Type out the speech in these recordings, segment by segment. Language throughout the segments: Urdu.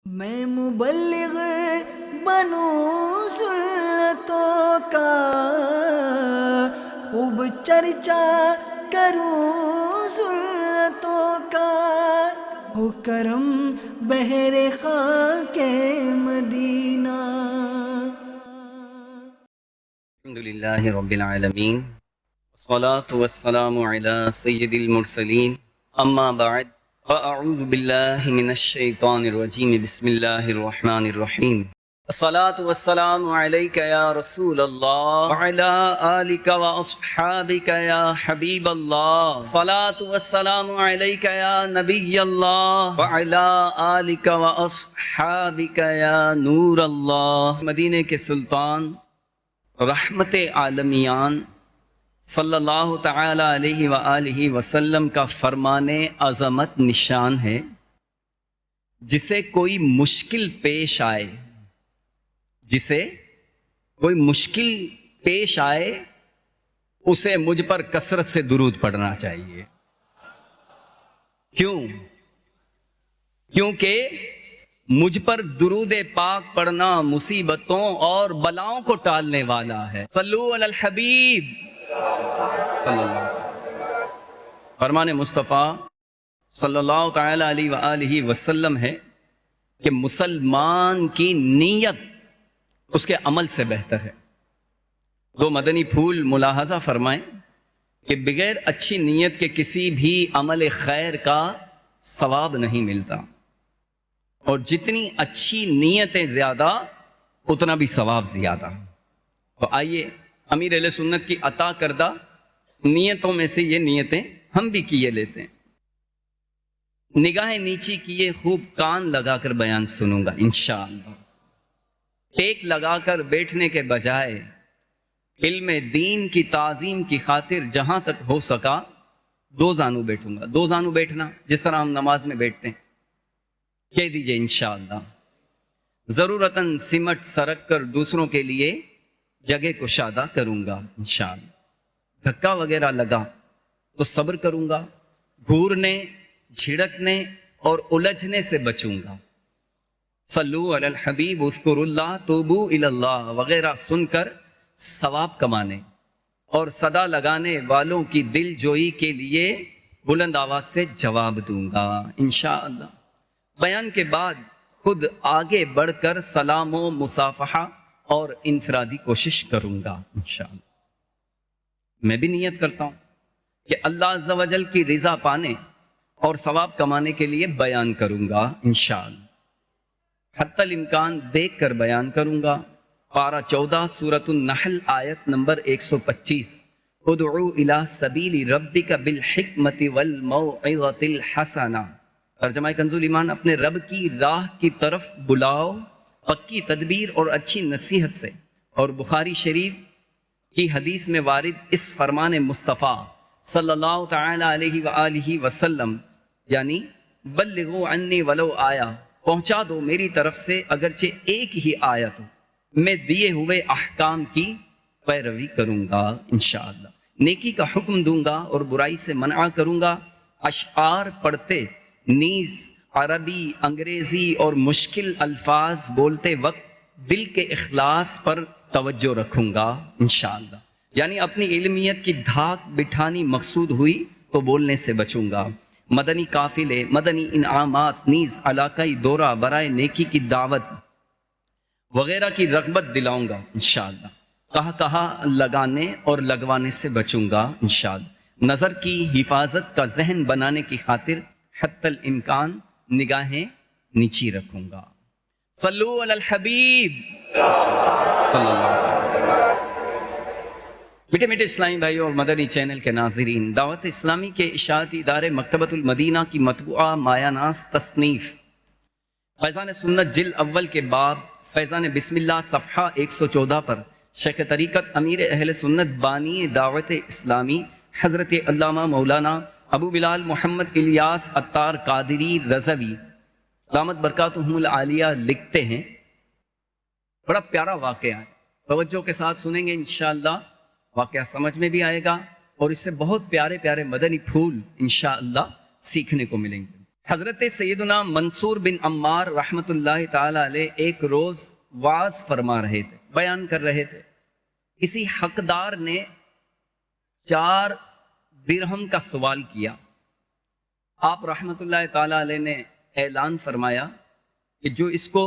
میں مبلغ بنوں سنتوں کا، خوب چرچا کروں سنتوں کا، ہو کرم بہر خاک مدینہ۔ الحمدللہ رب العالمین، والصلاة والسلام علی سید المرسلین، اما بعد فاعوذ باللہ من الشیطان الرجیم، بسم اللہ الرحمن الرحیم۔ الصلاة والسلام علیک یا رسول اللہ وعلی آلک واصحابک یا حبیب اللہ، الصلاة والسلام علیک یا نبی اللہ وعلی آلک واصحابک یا نور اللہ۔ مدینہ کے سلطان رحمت عالمیان صلی اللہ تعالی علیہ وآلہ وسلم کا فرمان عظمت نشان ہے، جسے کوئی مشکل پیش آئے، جسے کوئی مشکل پیش آئے اسے مجھ پر کثرت سے درود پڑھنا چاہیے۔ کیونکہ مجھ پر درود پاک پڑھنا مصیبتوں اور بلاؤں کو ٹالنے والا ہے۔ صلو علی الحبیب صلی اللہ علیہ وسلم۔ فرمان مصطفیٰ صلی اللہ تعالی علیہ وآلہ وسلم ہے کہ مسلمان کی نیت اس کے عمل سے بہتر ہے۔ دو مدنی پھول ملاحظہ فرمائیں کہ بغیر اچھی نیت کے کسی بھی عمل خیر کا ثواب نہیں ملتا، اور جتنی اچھی نیتیں زیادہ اتنا بھی ثواب زیادہ۔ تو آئیے امیر اہل سنت کی عطا کردہ نیتوں میں سے یہ نیتیں ہم بھی کیے لیتے ہیں۔ نگاہیں نیچی کیے خوب کان لگا کر بیان سنوں گا انشاءاللہ، ٹیک لگا کر بیٹھنے کے بجائے علم دین کی تعظیم کی خاطر جہاں تک ہو سکا دو زانو بیٹھوں گا۔ دو زانو بیٹھنا جس طرح ہم نماز میں بیٹھتے ہیں، کہہ دیجئے انشاءاللہ۔ ضرورتاً سمٹ سرک کر دوسروں کے لیے جگہ کشادہ کروں گا انشاءاللہ۔ دھکا وغیرہ لگا تو صبر کروں گا، گھورنے، جھڑکنے اور الجھنے سے بچوں گا۔ صلو علی الحبیب اذکر اللہ توبو الی اللہ وغیرہ سن کر ثواب کمانے اور صدا لگانے والوں کی دل جوئی کے لیے بلند آواز سے جواب دوں گا انشاءاللہ۔ بیان کے بعد خود آگے بڑھ کر سلام و مصافحہ اور انفرادی کوشش کروں گا انشاءاللہ۔ میں بھی نیت کرتا ہوں کہ اللہ عز و جل کی رضا پانے اور ثواب کمانے کے لیے بیان کروں گا انشاءاللہ۔ حتی الامکان دیکھ کر بیان کروں گا۔ پارہ 14 سورۃ النحل آیت نمبر 125، ادعو الی سبیل ربک بالحکمت والموعظۃ الحسنہ۔ ترجمہ کنز ایمان، اپنے رب کی راہ کی طرف بلاؤ پکی تدبیر اور اچھی نصیحت سے۔ اور بخاری شریف کی حدیث میں وارد اس فرمان مصطفیٰ صلی اللہ تعالی علیہ وآلہ وسلم، یعنی بلغوا عنی ولو آیا، پہنچا دو میری طرف سے اگرچہ ایک ہی آیت ہو، میں دیے ہوئے احکام کی پیروی کروں گا انشاءاللہ۔ نیکی کا حکم دوں گا اور برائی سے منع کروں گا۔ اشعار پڑھتے نیز عربی، انگریزی اور مشکل الفاظ بولتے وقت دل کے اخلاص پر توجہ رکھوں گا انشاءاللہ، یعنی اپنی علمیت کی دھاک بٹھانی مقصود ہوئی تو بولنے سے بچوں گا۔ مدنی قافلے، مدنی انعامات نیز علاقائی دورہ برائے نیکی کی دعوت وغیرہ کی رغبت دلاؤں گا انشاءاللہ۔ کہا لگانے اور لگوانے سے بچوں گا انشاءاللہ۔ نظر کی حفاظت کا ذہن بنانے کی خاطر حتی الامکان نگاہیں نیچی رکھوں گا۔ صلو علی الحبیب صلی اللہ علیہ وسلم۔ میٹھے میٹھے اسلامی بھائیوں اور مدنی چینل کے ناظرین، دعوت اسلامی کے اشاعتی ادارے مکتبۃ المدینہ کی مطبوعہ مایہ ناز تصنیف فیضان سنت جلد اول کے باب فیضان بسم اللہ صفحہ 114 پر شیخ طریقت امیر اہل سنت بانی دعوت اسلامی حضرت علامہ مولانا ابو بلال محمد الیاس عطار قادری رضوی دامت برکاتہم العالیہ لکھتے ہیں، بڑا پیارا واقعہ ہے، توجہ کے ساتھ سنیں گے انشاءاللہ، واقعہ سمجھ میں بھی آئے گا اور اس سے بہت پیارے پیارے مدنی پھول انشاءاللہ سیکھنے کو ملیں گے۔ حضرت سیدنا منصور بن عمار رحمۃ اللہ تعالی علیہ ایک روز واز فرما رہے تھے، بیان کر رہے تھے. کسی حقدار نے 4 درہم کا سوال کیا. آپ رحمۃ اللہ تعالی علیہ نے اعلان فرمایا کہ جو اس کو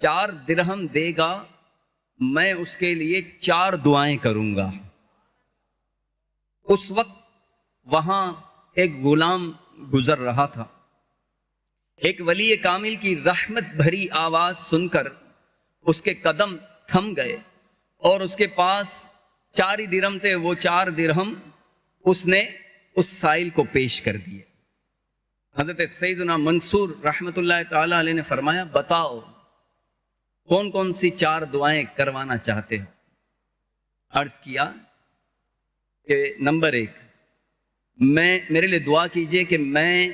4 درہم دے گا میں اس کے لیے 4 دعائیں کروں گا. اس وقت وہاں ایک غلام گزر رہا تھا. ایک ولی کامل کی رحمت بھری آواز سن کر اس کے قدم تھم گئے اور اس کے پاس 4 ہی درہم تھے. وہ 4 درہم اس نے اس سائل کو پیش کر دیے. حضرت سیدنا منصور رحمۃ اللہ تعالی علیہ نے فرمایا بتاؤ کون کون سی 4 دعائیں کروانا چاہتے ہو. عرض کیا کہ نمبر 1 میرے لیے دعا کیجئے کہ میں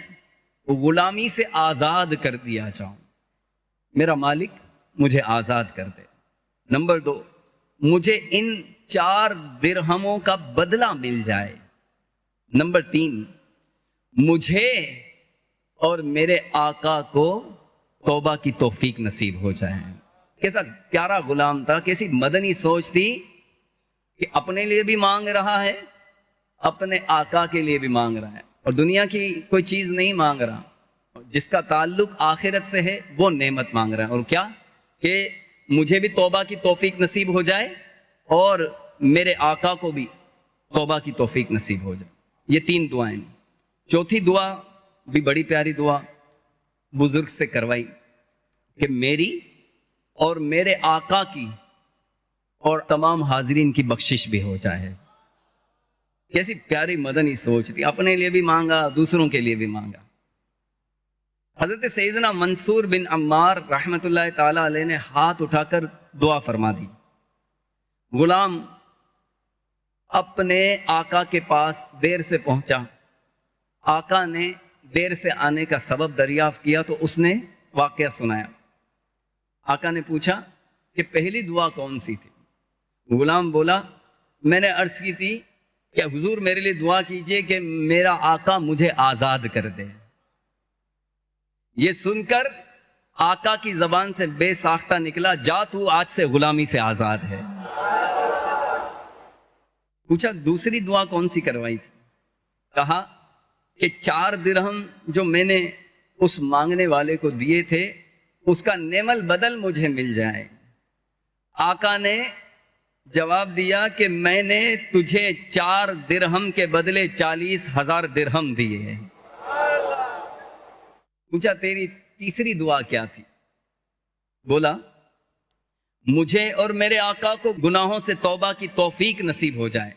غلامی سے آزاد کر دیا جاؤں، میرا مالک مجھے آزاد کر دے. نمبر 2 مجھے ان 4 درہموں کا بدلہ مل جائے. نمبر 3 مجھے اور میرے آقا کو توبہ کی توفیق نصیب ہو جائے. کیسا پیارا غلام تھا، کیسی مدنی سوچ تھی کہ اپنے لیے بھی مانگ رہا ہے، اپنے آقا کے لیے بھی مانگ رہا ہے، اور دنیا کی کوئی چیز نہیں مانگ رہا. جس کا تعلق آخرت سے ہے وہ نعمت مانگ رہا ہے. اور کیا کہ مجھے بھی توبہ کی توفیق نصیب ہو جائے اور میرے آقا کو بھی توبہ کی توفیق نصیب ہو جائے. یہ 3 دعائیں. 4تھی دعا بھی بڑی پیاری دعا بزرگ سے کروائی کہ میری اور میرے آقا کی اور تمام حاضرین کی بخشش بھی ہو جائے. کیسی پیاری مدنی سوچ تھی، اپنے لیے بھی مانگا دوسروں کے لیے بھی مانگا. حضرت سیدنا منصور بن عمار رحمۃ اللہ تعالی علیہ نے ہاتھ اٹھا کر دعا فرما دی. غلام اپنے آقا کے پاس دیر سے پہنچا. آقا نے دیر سے آنے کا سبب دریافت کیا تو اس نے واقعہ سنایا. آقا نے پوچھا کہ پہلی دعا کون سی تھی؟ غلام بولا میں نے عرض کی تھی کہ حضور میرے لیے دعا کیجئے کہ میرا آقا مجھے آزاد کر دے. یہ سن کر آقا کی زبان سے بے ساختہ نکلا جا تو آج سے غلامی سے آزاد ہے. پوچھا دوسری دعا کون سی کروائی تھی؟ کہا کہ 4 درہم جو میں نے اس مانگنے والے کو دیے تھے اس کا نعم البدل مجھے مل جائے. آقا نے جواب دیا کہ میں نے تجھے 4 درہم کے بدلے 40,000 درہم دیے. پوچھا تیری تیسری دعا کیا تھی؟ بولا مجھے اور میرے آقا کو گناہوں سے توبہ کی توفیق نصیب ہو جائے.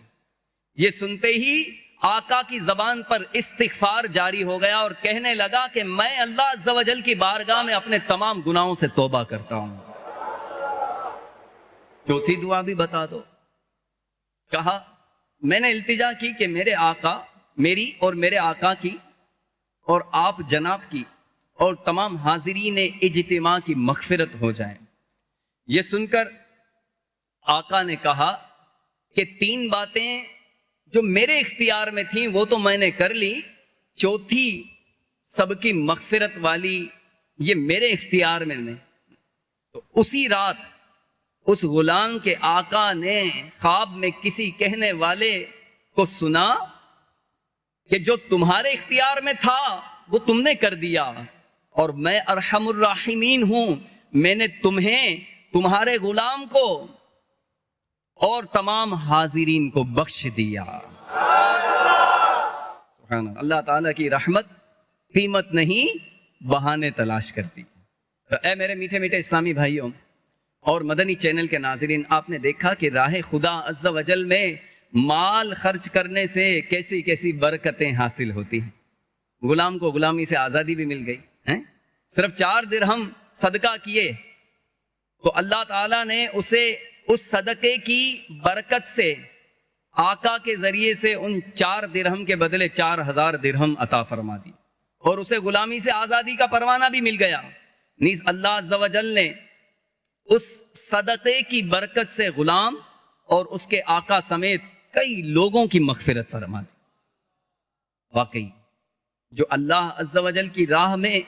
یہ سنتے ہی آقا کی زبان پر استغفار جاری ہو گیا اور کہنے لگا کہ میں اللہ عز و جل کی بارگاہ میں اپنے تمام گناہوں سے توبہ کرتا ہوں. 4تھی دعا بھی بتا دو. کہا میں نے التجا کی کہ میرے آقا میری اور میرے آقا کی اور آپ جناب کی اور تمام حاضرین اجتماع کی مغفرت ہو جائے. یہ سن کر آقا نے کہا کہ 3 باتیں جو میرے اختیار میں تھیں وہ تو میں نے کر لی، 4تھی سب کی مغفرت والی یہ میرے اختیار میں نہیں. تو اسی رات اس غلام کے آقا نے خواب میں کسی کہنے والے کو سنا کہ جو تمہارے اختیار میں تھا وہ تم نے کر دیا اور میں ارحم الراحمین ہوں، میں نے تمہیں تمہارے غلام کو اور تمام حاضرین کو بخش دیا. سبحان اللہ تعالیٰ کی رحمت قیمت نہیں بہانے تلاش کرتی. تو اے میرے میٹھے میٹھے اسلامی بھائیوں اور مدنی چینل کے ناظرین، آپ نے دیکھا کہ راہ خدا عز و جل میں مال خرچ کرنے سے کیسی کیسی برکتیں حاصل ہوتی ہیں. غلام کو غلامی سے آزادی بھی مل گئی. صرف 4 درہم صدقہ کیے تو اللہ تعالیٰ نے اسے اس صدقے کی برکت سے آقا کے ذریعے سے ان 4 درہم کے بدلے 4,000 درہم عطا فرما دی اور اسے غلامی سے آزادی کا پروانہ بھی مل گیا. نیز اللہ عز و جل نے اس صدقے کی برکت سے غلام اور اس کے آقا سمیت کئی لوگوں کی مغفرت فرما دی. واقعی جو اللہ عز و جل کی راہ میں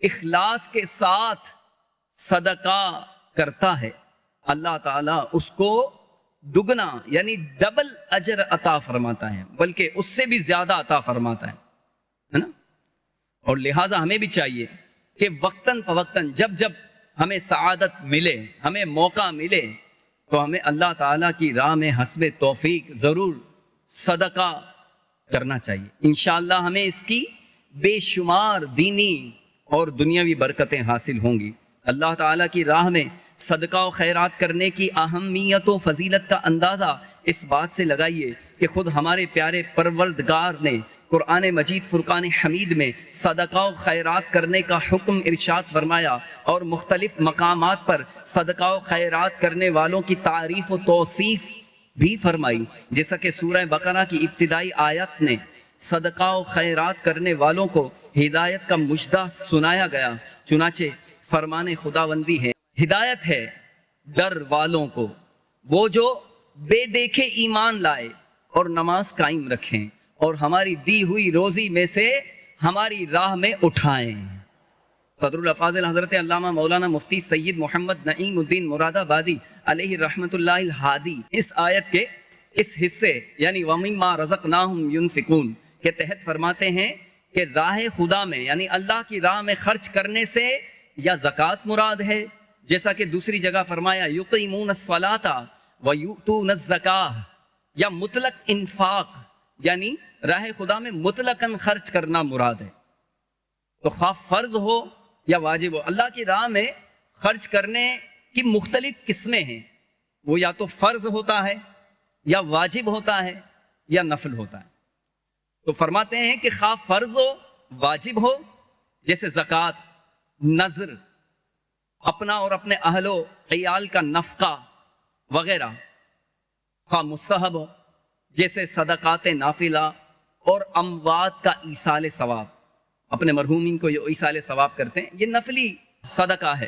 اخلاص کے ساتھ صدقہ کرتا ہے، اللہ تعالیٰ اس کو دگنا یعنی ڈبل اجر عطا فرماتا ہے، بلکہ اس سے بھی زیادہ عطا فرماتا ہے نا۔ اور لہٰذا ہمیں بھی چاہیے کہ وقتاً فوقتاً جب جب ہمیں سعادت ملے، ہمیں موقع ملے، تو ہمیں اللہ تعالیٰ کی راہ میں حسب توفیق ضرور صدقہ کرنا چاہیے۔ انشاءاللہ ہمیں اس کی بے شمار دینی اور دنیاوی برکتیں حاصل ہوں گی۔ اللہ تعالیٰ کی راہ میں صدقہ و خیرات کرنے کی اہمیت و فضیلت کا اندازہ اس بات سے لگائیے کہ خود ہمارے پیارے پروردگار نے قرآن مجید فرقان حمید میں صدقہ و خیرات کرنے کا حکم ارشاد فرمایا، اور مختلف مقامات پر صدقہ و خیرات کرنے والوں کی تعریف و توصیف بھی فرمائی، جیسا کہ سورہ بقرہ کی ابتدائی آیت نے صدقہ و خیرات کرنے والوں کو ہدایت کا مژدہ سنایا گیا۔ چنانچہ فرمان خداوندی ہے، ہدایت ہے ڈر والوں کو، وہ جو بے دیکھے ایمان لائے اور نماز قائم رکھیں اور ہماری دی ہوئی روزی میں سے ہماری راہ میں اٹھائیں۔ صدر الافاضل حضرت علامہ مولانا مفتی سید محمد نعیم الدین مراد آبادی علیہ رحمۃ اللہ الہادی اس آیت کے اس حصے یعنی وَمِمَّا رَزَقْنَاهُمْ يُنْفِقُونَ کے تحت فرماتے ہیں کہ راہ خدا میں یعنی اللہ کی راہ میں خرچ کرنے سے یا زکوٰۃ مراد ہے، جیسا کہ دوسری جگہ فرمایا یقیمون الصلاۃ ویؤتون الزکاۃ، یا مطلق انفاق یعنی راہ خدا میں مطلقاً خرچ کرنا مراد ہے۔ تو خواہ فرض ہو یا واجب ہو، اللہ کی راہ میں خرچ کرنے کی مختلف قسمیں ہیں، وہ یا تو فرض ہوتا ہے یا واجب ہوتا ہے یا نفل ہوتا ہے۔ تو فرماتے ہیں کہ خواہ فرض ہو واجب ہو جیسے زکوٰۃ، نذر، اپنا اور اپنے اہل و عیال کا نفقہ وغیرہ، خواہ مستحب ہو جیسے صدقات نافلہ اور اموات کا ایصال ثواب، اپنے مرحومین کو جو ایصال ثواب کرتے ہیں یہ نفلی صدقہ ہے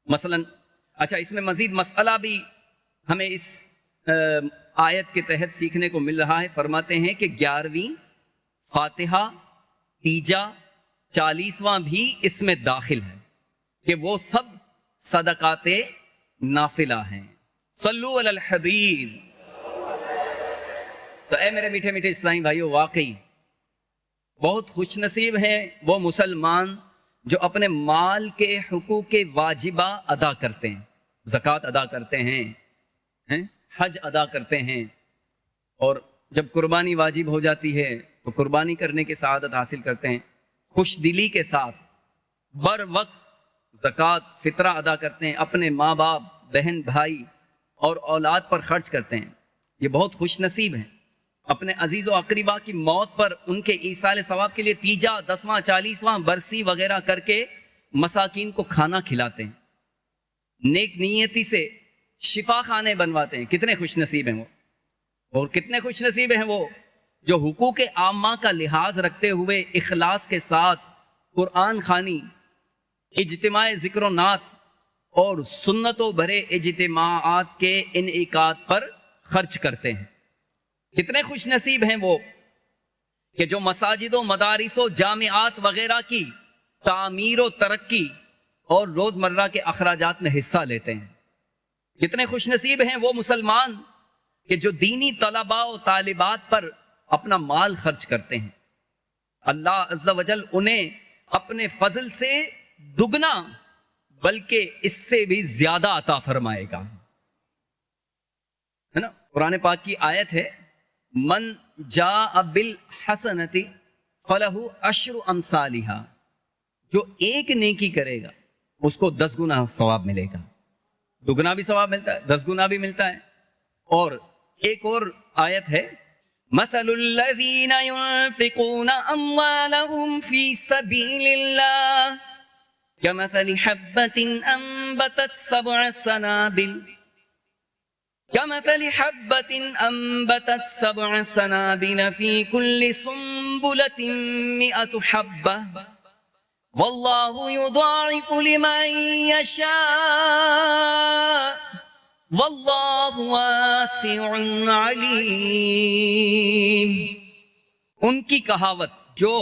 مثلا۔ اچھا، اس میں مزید مسئلہ بھی ہمیں اس آیت کے تحت سیکھنے کو مل رہا ہے۔ فرماتے ہیں کہ 11ویں فاتحہ، تیجا، 40واں بھی اس میں داخل ہے کہ وہ سب صدقات نافلہ ہیں۔ صلو علی الحبیب۔ تو اے میرے میٹھے میٹھے اسلامی بھائیو، واقعی بہت خوش نصیب ہیں وہ مسلمان جو اپنے مال کے حقوق واجبہ ادا کرتے ہیں، زکوٰۃ ادا کرتے ہیں، حج ادا کرتے ہیں، اور جب قربانی واجب ہو جاتی ہے تو قربانی کرنے کی سعادت حاصل کرتے ہیں، خوش دلی کے ساتھ بر وقت زکوٰۃ فطرہ ادا کرتے ہیں، اپنے ماں باپ، بہن بھائی اور اولاد پر خرچ کرتے ہیں۔ یہ بہت خوش نصیب ہیں، اپنے عزیز و اقربا کی موت پر ان کے ایصال ثواب کے لیے تیجا، 10واں، 40واں برسی وغیرہ کر کے مساکین کو کھانا کھلاتے ہیں، نیک نیتی سے شفا خانے بنواتے ہیں۔ کتنے خوش نصیب ہیں وہ، اور کتنے خوش نصیب ہیں وہ جو حقوق عامہ کا لحاظ رکھتے ہوئے اخلاص کے ساتھ قرآن خوانی، اجتماع ذکر و نعت اور سنتوں بھرے اجتماعات کے انعقاد پر خرچ کرتے ہیں۔ کتنے خوش نصیب ہیں وہ کہ جو مساجد و مدارس و جامعات وغیرہ کی تعمیر و ترقی اور روزمرہ کے اخراجات میں حصہ لیتے ہیں۔ کتنے خوش نصیب ہیں وہ مسلمان کہ جو دینی طلباء و طالبات پر اپنا مال خرچ کرتے ہیں۔ اللہ عز و جل انہیں اپنے فضل سے دگنا بلکہ اس سے بھی زیادہ عطا فرمائے گا، ہے نا۔ قرآن پاک کی آیت ہے، من جاء بالحسنۃ فلہ عشر امثالھا، جو ایک نیکی کرے گا اس کو 10 گنا ثواب ملے گا، دگنا بھی ثواب ملتا ہے، 10 گنا بھی ملتا ہے۔ اور ایک اور آیت ہے، مثل الذین ينفقون اموالهم فی سبیل اللہ كمثل حبۃ انبتت سبع سنابل في كل سنبلة 100 حبة والله يضاعف لمن يشاء والله واسع عليم۔ ان کی کہاوت جو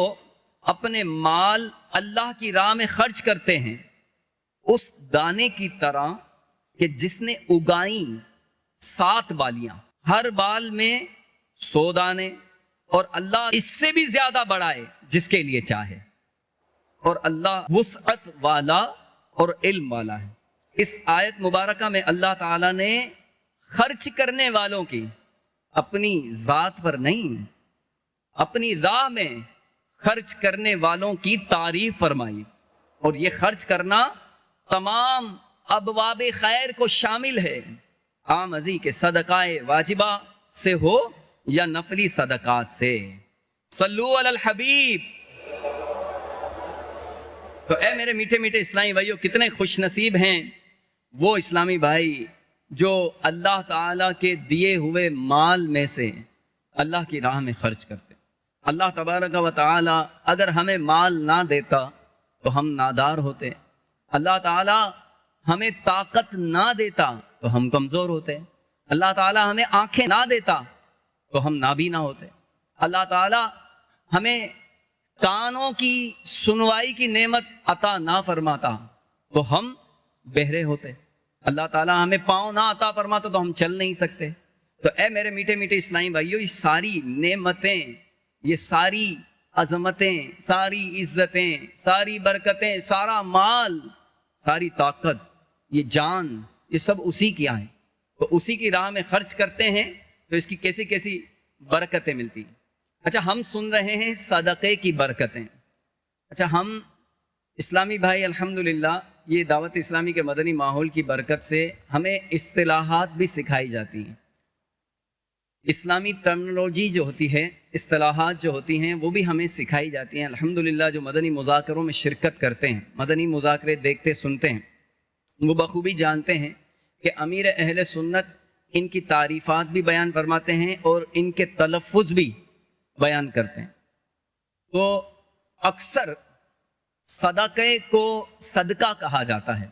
اپنے مال اللہ کی راہ میں خرچ کرتے ہیں اس دانے کی طرح کہ جس نے اگائیں 7 بالیاں، ہر بال میں 100 دانے، اور اللہ اس سے بھی زیادہ بڑھائے جس کے لیے چاہے، اور اللہ وسعت والا اور علم والا ہے۔ اس آیت مبارکہ میں اللہ تعالیٰ نے خرچ کرنے والوں کی، اپنی ذات پر نہیں، اپنی راہ میں خرچ کرنے والوں کی تعریف فرمائی، اور یہ خرچ کرنا تمام ابواب خیر کو شامل ہے، آمزی کے صدقہ واجبہ سے ہو یا نفلی صدقات سے۔ صلو علی الحبیب۔ تو اے میرے میٹھے میٹھے اسلامی بھائیوں، کتنے خوش نصیب ہیں وہ اسلامی بھائی جو اللہ تعالیٰ کے دیے ہوئے مال میں سے اللہ کی راہ میں خرچ کرتے۔ اللہ تبارک و تعالیٰ اگر ہمیں مال نہ دیتا تو ہم نادار ہوتے، اللہ تعالیٰ ہمیں طاقت نہ دیتا تو ہم کمزور ہوتے، اللہ تعالیٰ ہمیں آنکھیں نہ دیتا تو ہم نابینا ہوتے، اللہ تعالیٰ ہمیں کانوں کی سنوائی کی نعمت عطا نہ فرماتا تو ہم بہرے ہوتے، اللہ تعالیٰ ہمیں پاؤں نہ عطا فرماتا تو ہم چل نہیں سکتے۔ تو اے میرے میٹھے میٹھے اسلامی بھائیوں، یہ ساری نعمتیں، یہ ساری عظمتیں، ساری عزتیں، ساری برکتیں، سارا مال، ساری طاقت، یہ جان، یہ سب اسی کی ہیں، تو اسی کی راہ میں خرچ کرتے ہیں تو اس کی کیسی کیسی برکتیں ملتی ہیں۔ اچھا، ہم سن رہے ہیں صدقے کی برکتیں۔ اچھا، ہم اسلامی بھائی الحمدللہ یہ دعوت اسلامی کے مدنی ماحول کی برکت سے ہمیں اصطلاحات بھی سکھائی جاتی ہیں، اسلامی ٹرمنالوجی جو ہوتی ہے، اصطلاحات جو ہوتی ہیں وہ بھی ہمیں سکھائی جاتی ہیں۔ الحمدللہ جو مدنی مذاکروں میں شرکت کرتے ہیں، مدنی مذاکرے دیکھتے سنتے ہیں، وہ بخوبی جانتے ہیں کہ امیر اہل سنت ان کی تعریفات بھی بیان فرماتے ہیں اور ان کے تلفظ بھی بیان کرتے ہیں۔ تو اکثر صدقے کو صدقہ کہا جاتا ہے،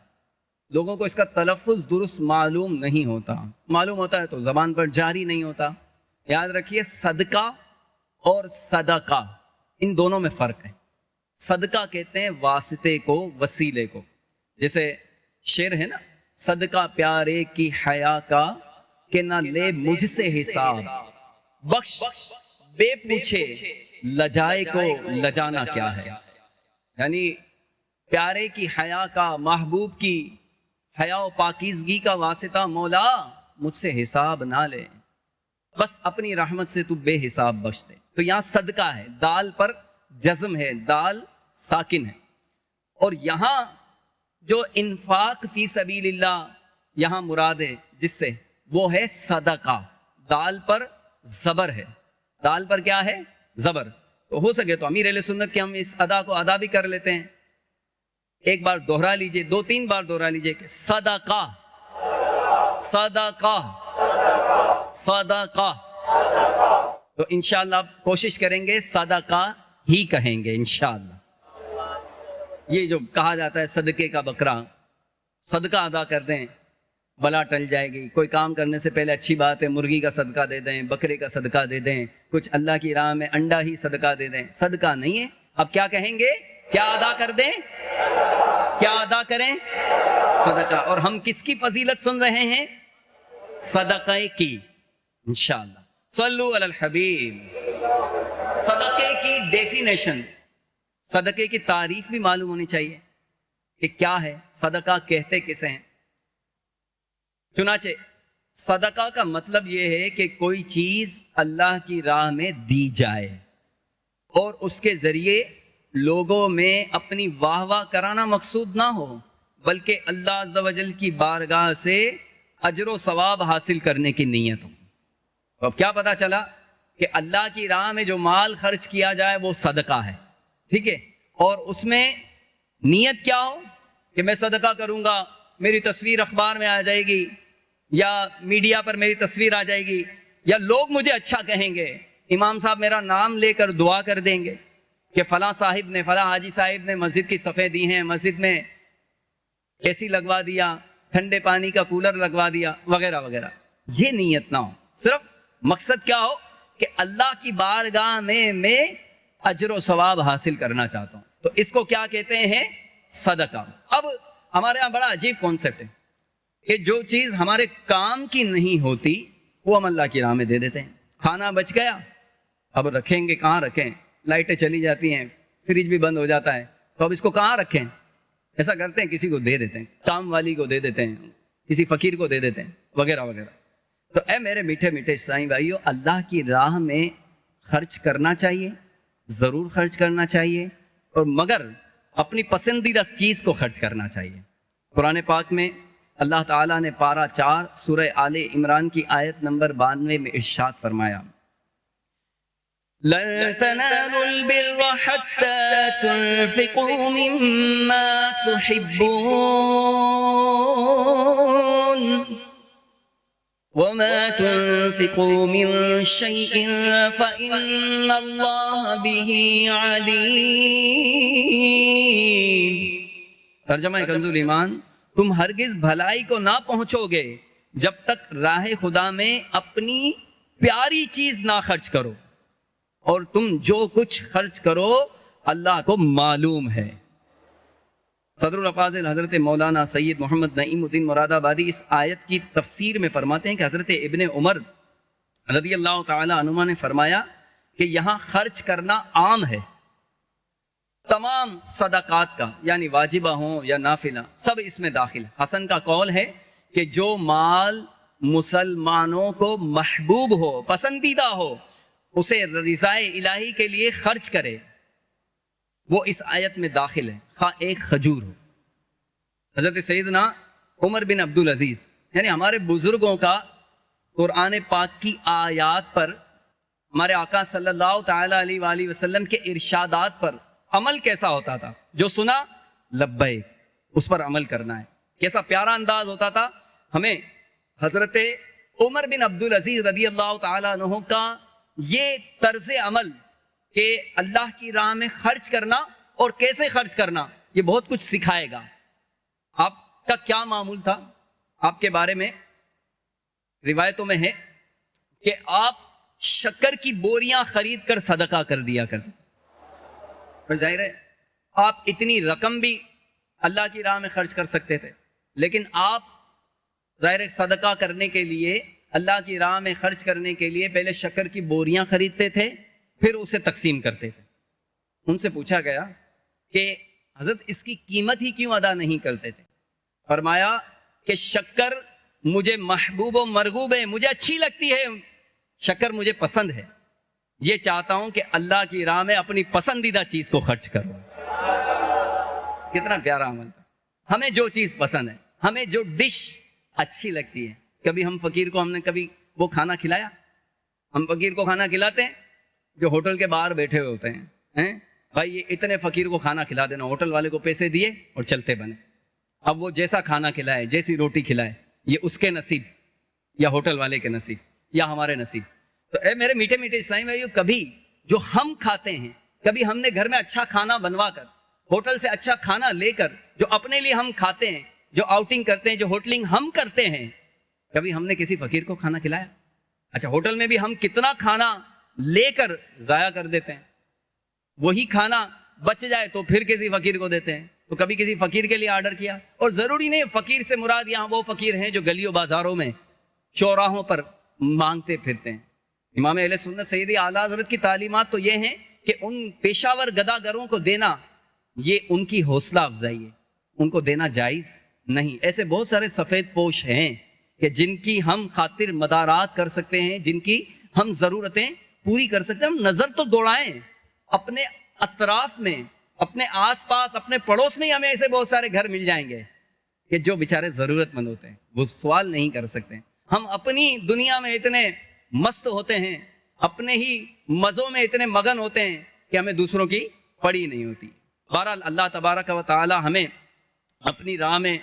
لوگوں کو اس کا تلفظ درست معلوم نہیں ہوتا، معلوم ہوتا ہے تو زبان پر جاری نہیں ہوتا۔ یاد رکھیے، صدقہ اور صدقہ ان دونوں میں فرق ہے۔ صدقہ کہتے ہیں واسطے کو، وسیلے کو، جیسے شعر ہے نا، صدقہ پیارے کی حیا کا کہ نہ لے مجھ سے حساب، بخش بے پوچھے لجائے کو لجانا کیا ہے۔ یعنی پیارے کی حیا کا، محبوب کی حیا و پاکیزگی کا واسطہ مولا مجھ سے حساب نہ لے، بس اپنی رحمت سے تو بے حساب بخش دے۔ تو یہاں صدقہ ہے، دال پر جزم ہے، دال ساکن ہے، اور یہاں جو انفاق فی سبیل اللہ یہاں مراد ہے جس سے، وہ ہے صدقہ، دال پر زبر ہے، دال پر کیا ہے؟ زبر۔ تو ہو سکے تو امیر اہل سنت کے ہم اس ادا کو ادا بھی کر لیتے ہیں، ایک بار دوہرا لیجئے، 2-3 بار دوہرا لیجئے کہ صدقہ صدقہ صدقہ۔ تو انشاءاللہ آپ کوشش کریں گے صدقہ ہی کہیں گے انشاءاللہ۔ یہ جو کہا جاتا ہے صدقے کا بکرا، صدقہ ادا کر دیں بلا ٹل جائے گی، کوئی کام کرنے سے پہلے اچھی بات ہے مرغی کا صدقہ دے دیں، بکرے کا صدقہ دے دیں، کچھ اللہ کی راہ میں انڈا ہی صدقہ دے دیں، صدقہ نہیں ہے۔ اب کیا کہیں گے؟ کیا ادا کر دیں؟ کیا ادا کریں؟ صدقہ۔ اور ہم کس کی فضیلت سن رہے ہیں؟ صدقہ کی، انشاءاللہ۔ صلو علی الحبیب۔ صدقے کی ڈیفینیشن، صدقے کی تعریف بھی معلوم ہونی چاہیے کہ کیا ہے، صدقہ کہتے کسے ہیں۔ چنانچہ صدقہ کا مطلب یہ ہے کہ کوئی چیز اللہ کی راہ میں دی جائے اور اس کے ذریعے لوگوں میں اپنی واہ واہ کرانا مقصود نہ ہو، بلکہ اللہ عز و جل کی بارگاہ سے اجر و ثواب حاصل کرنے کی نیت ہو۔ اب کیا پتا چلا کہ اللہ کی راہ میں جو مال خرچ کیا جائے وہ صدقہ ہے، ٹھیک ہے، اور اس میں نیت کیا ہو کہ میں صدقہ کروں گا، میری تصویر اخبار میں آ جائے گی یا میڈیا پر میری تصویر آ جائے گی، یا لوگ مجھے اچھا کہیں گے، امام صاحب میرا نام لے کر دعا کر دیں گے کہ فلاں صاحب نے، فلاں حاجی صاحب نے مسجد کی صفیں دی ہیں، مسجد میں اے سی لگوا دیا، ٹھنڈے پانی کا کولر لگوا دیا، وغیرہ وغیرہ۔ یہ نیت نہ ہو، صرف مقصد کیا ہو کہ اللہ کی بارگاہ میں اجر و ثواب حاصل کرنا چاہتا ہوں، تو اس کو کیا کہتے ہیں؟ صدقہ۔ اب ہمارے یہاں بڑا عجیب کانسیپٹ ہے کہ جو چیز ہمارے کام کی نہیں ہوتی وہ ہم اللہ کی راہ میں دے دیتے ہیں۔ کھانا بچ گیا، اب رکھیں گے کہاں رکھیں؟ لائٹیں چلی جاتی ہیں، فریج بھی بند ہو جاتا ہے، تو اب اس کو کہاں رکھیں؟ ایسا کرتے ہیں کسی کو دے دیتے ہیں، کام والی کو دے دیتے ہیں، کسی فقیر کو دے دیتے ہیں، وغیرہ وغیرہ۔ تو اے میرے میٹھے میٹھے اسلامی بھائیو، اللہ کی راہ میں خرچ کرنا چاہیے، ضرور خرچ کرنا چاہیے، اور مگر اپنی پسندیدہ چیز کو خرچ کرنا چاہیے۔ قرآن پاک میں اللہ تعالیٰ نے پارہ 4 سورہ آل عمران کی آیت نمبر 92 میں ارشاد فرمایا، لَن تَنَالُوا الْبِرَّ حَتَّى تُنْفِقُوا مِمَّا تُحِبُّونَ وَمَا تُنْفِقُوا مِنْ شَيْءٍ فَإِنَّ اللَّهَ بِهِ عَلِيمٌ۔ ترجمہ کنز ایمان، تم ہرگز بھلائی کو نہ پہنچو گے جب تک راہ خدا میں اپنی پیاری چیز نہ خرچ کرو، اور تم جو کچھ خرچ کرو اللہ کو معلوم ہے۔ صدر الافاضل حضرت مولانا سید محمد نعیم الدین مراد آبادی اس آیت کی تفسیر میں فرماتے ہیں کہ حضرت ابن عمر رضی اللہ تعالی عنہما نے فرمایا کہ یہاں خرچ کرنا عام ہے، تمام صدقات کا، یعنی واجبہ ہوں یا نافلہ، سب اس میں داخل ہے۔ حسن کا قول ہے کہ جو مال مسلمانوں کو محبوب ہو، پسندیدہ ہو، اسے رضائے الہی کے لیے خرچ کرے، وہ اس آیت میں داخل ہے، خواہ ایک کھجور ہو۔ حضرت سیدنا عمر بن عبدالعزیز، یعنی ہمارے بزرگوں کا قرآن پاک کی آیات پر، ہمارے آقا صلی اللہ تعالی علیہ وآلہ وسلم کے ارشادات پر عمل کیسا ہوتا تھا؟ جو سنا لبیک، اس پر عمل کرنا ہے۔ کیسا پیارا انداز ہوتا تھا۔ ہمیں حضرت عمر بن عبدالعزیز رضی اللہ تعالی عنہ کا یہ طرز عمل کہ اللہ کی راہ میں خرچ کرنا اور کیسے خرچ کرنا، یہ بہت کچھ سکھائے گا۔ آپ کا کیا معمول تھا؟ آپ کے بارے میں روایتوں میں ہے کہ آپ شکر کی بوریاں خرید کر صدقہ کر دیا کرتے تھے۔ اور ظاہر ہے آپ اتنی رقم بھی اللہ کی راہ میں خرچ کر سکتے تھے، لیکن آپ ظاہر صدقہ کرنے کے لیے، اللہ کی راہ میں خرچ کرنے کے لیے پہلے شکر کی بوریاں خریدتے تھے، پھر اسے تقسیم کرتے تھے۔ ان سے پوچھا گیا کہ حضرت اس کی قیمت ہی کیوں ادا نہیں کرتے تھے؟ فرمایا کہ شکر مجھے محبوب و مرغوب ہے، مجھے اچھی لگتی ہے، شکر مجھے پسند ہے، یہ چاہتا ہوں کہ اللہ کی راہ میں اپنی پسندیدہ چیز کو خرچ کروں۔ کتنا پیارا عمل تھا۔ ہمیں جو چیز پسند ہے، ہمیں جو ڈش اچھی لگتی ہے، کبھی ہم فقیر کو، ہم نے کبھی وہ کھانا کھلایا؟ ہم فقیر کو کھانا کھلاتے ہیں جو ہوٹل کے باہر بیٹھے ہوئے ہوتے ہیں، بھائی یہ اتنے فقیر کو کھانا کھلا دینا، ہوٹل والے کو پیسے دیے اور چلتے بنے۔ اب وہ جیسا کھانا کھلائے، جیسی روٹی کھلائے، یہ اس کے نصیب یا ہوٹل والے کے نصیب یا ہمارے نصیب۔ تو اے میرے میٹھے میٹھے اسلامی بھائیو، کبھی جو ہم کھاتے ہیں، کبھی ہم نے گھر میں اچھا کھانا بنوا کر، ہوٹل سے اچھا کھانا لے کر جو اپنے لیے ہم کھاتے ہیں، جو آؤٹنگ کرتے ہیں، جو ہوٹلنگ ہم کرتے ہیں، کبھی ہم نے کسی فقیر کو کھانا کھلایا؟ اچھا ہوٹل میں بھی ہم کتنا کھانا لے کر ضائع کر دیتے ہیں، وہی کھانا بچ جائے تو پھر کسی فقیر کو دیتے ہیں۔ تو کبھی کسی فقیر کے لیے آرڈر کیا؟ اور ضروری نہیں فقیر سے مراد یہاں وہ فقیر ہیں جو گلیوں بازاروں میں، چوراہوں پر مانگتے پھرتے ہیں۔ امام اہل سنت سیدی اعلیٰ حضرت کی تعلیمات تو یہ ہیں کہ ان پیشاور گداگروں کو دینا، یہ ان کی حوصلہ افزائی ہے، ان کو دینا جائز نہیں۔ ایسے بہت سارے سفید پوش ہیں کہ جن کی ہم خاطر مدارات کر سکتے ہیں، جن کی ہم ضرورتیں پوری کر سکتے ہیں۔ ہم نظر تو دوڑائیں اپنے اطراف میں، اپنے آس پاس، اپنے پڑوس میں، ہمیں ایسے بہت سارے گھر مل جائیں گے کہ جو بیچارے ضرورت مند ہوتے ہیں، وہ سوال نہیں کر سکتے۔ ہم اپنی دنیا میں اتنے مست ہوتے ہیں، اپنے ہی مزوں میں اتنے مگن ہوتے ہیں کہ ہمیں دوسروں کی پڑی نہیں ہوتی۔ بہرحال اللہ تبارک و تعالی ہمیں اپنی راہ میں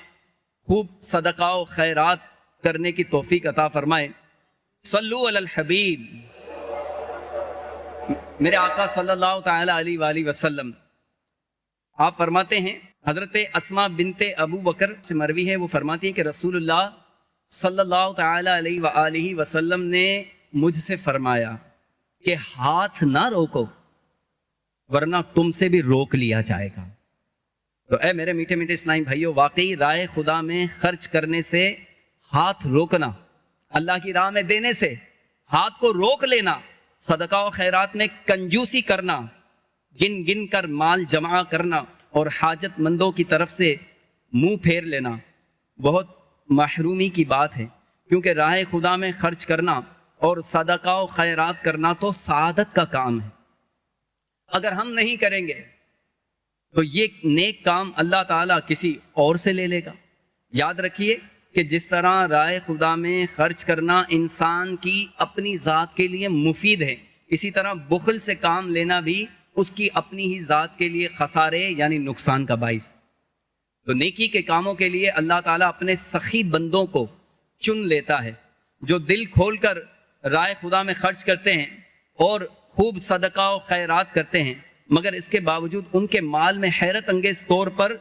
خوب صدقہ و خیرات کرنے کی توفیق عطا فرمائے۔ صلو علی الحبیب۔ میرے آقا صلی اللہ تعالی علیہ وآلہ وسلم آپ فرماتے ہیں، حضرت اسماء بنت ابو بکر سے مروی ہے، وہ فرماتی ہیں کہ رسول اللہ صلی اللہ تعالی علیہ وآلہ وسلم نے مجھ سے فرمایا کہ ہاتھ نہ روکو ورنہ تم سے بھی روک لیا جائے گا۔ تو اے میرے میٹھے میٹھے اسلامی بھائیوں، واقعی راہ خدا میں خرچ کرنے سے ہاتھ روکنا، اللہ کی راہ میں دینے سے ہاتھ کو روک لینا، صدقہ و خیرات میں کنجوسی کرنا، گن گن کر مال جمع کرنا اور حاجت مندوں کی طرف سے منہ پھیر لینا بہت محرومی کی بات ہے، کیونکہ راہ خدا میں خرچ کرنا اور صدقہ و خیرات کرنا تو سعادت کا کام ہے۔ اگر ہم نہیں کریں گے تو یہ نیک کام اللہ تعالیٰ کسی اور سے لے لے گا۔ یاد رکھیے کہ جس طرح راہ خدا میں خرچ کرنا انسان کی اپنی ذات کے لیے مفید ہے، اسی طرح بخل سے کام لینا بھی اس کی اپنی ہی ذات کے لیے خسارے یعنی نقصان کا باعث۔ تو نیکی کے کاموں کے لیے اللہ تعالیٰ اپنے سخی بندوں کو چن لیتا ہے، جو دل کھول کر راہ خدا میں خرچ کرتے ہیں اور خوب صدقہ و خیرات کرتے ہیں، مگر اس کے باوجود ان کے مال میں حیرت انگیز طور پر